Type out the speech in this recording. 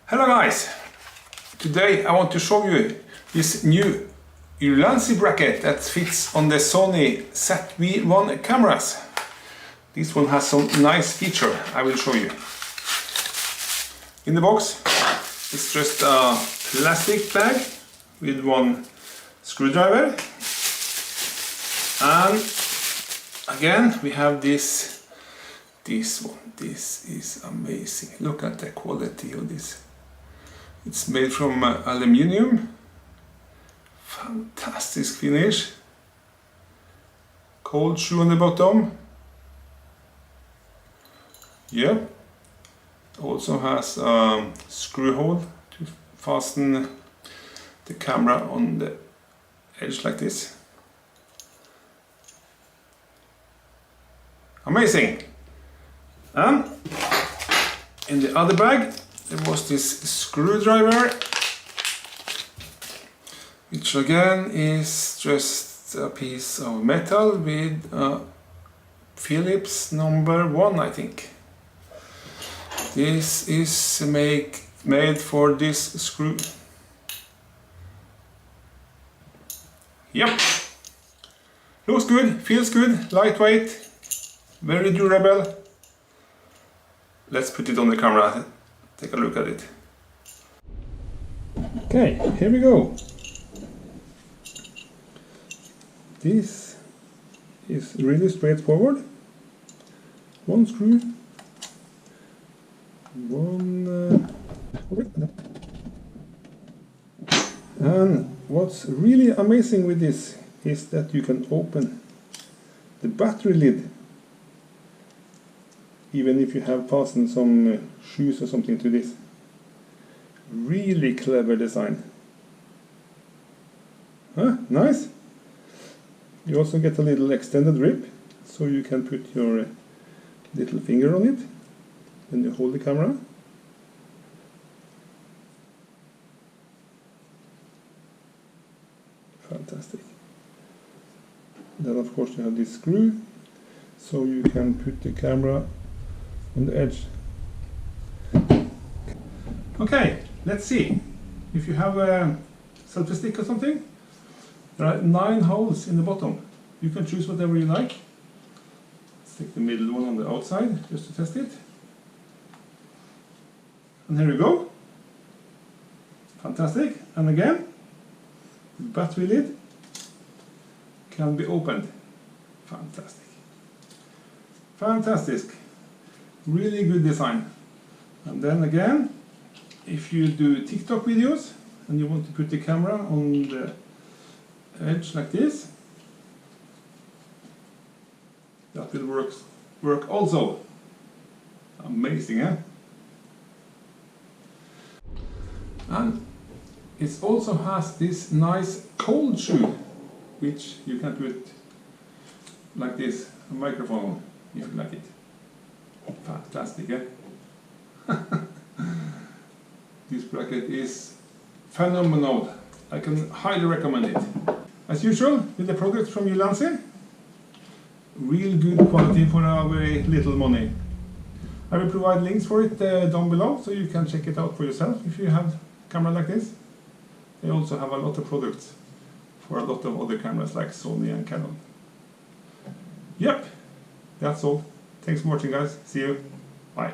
Hello guys! Today I want to show you this new Ulanzi bracket that fits on the Sony ZV1 cameras. This one has some nice feature I will show you. In the box it's just a plastic bag with one screwdriver, and again we have this one. This is amazing. Look at the quality of this. It's made from aluminium. Fantastic finish. Cold shoe on the bottom. Yeah. Also has a screw hole to fasten the camera on the edge like this. Amazing. And in the other bag there was this screwdriver, which again is just a piece of metal with a Phillips number 1, I think. This is made for this screw. Yep. Looks good, feels good, lightweight, very durable. Let's put it on the camera, take a look at it. Okay, here we go. This is really straightforward. One screw, and what's really amazing with this is that you can open the battery lid even if you have fastened some shoes or something to this. Really clever design. Huh? Nice. You also get a little extended grip, so you can put your little finger on it when you hold the camera. Fantastic. Then of course you have this screw, so you can put the camera on the edge. Okay, let's see. If you have a selfie stick or something, there are 9 holes in the bottom. You can choose whatever you like. Let's take the middle one on the outside just to test it. And here we go. Fantastic. And again, the battery lid can be opened. Fantastic. Fantastic. Really good design. And then again, if you do TikTok videos and you want to put the camera on the edge like this, that will work also. Amazing, eh? And it also has this nice cold shoe, which you can put like this, a microphone if you like it. Fantastic, eh? This bracket is phenomenal. I can highly recommend it. As usual, with the product from Ulanzi, real good quality for a very little money. I will provide links for it down below, so you can check it out for yourself if you have a camera like this. They also have a lot of products for a lot of other cameras like Sony and Canon. Yep, that's all. Thanks for watching, guys. See you. Bye.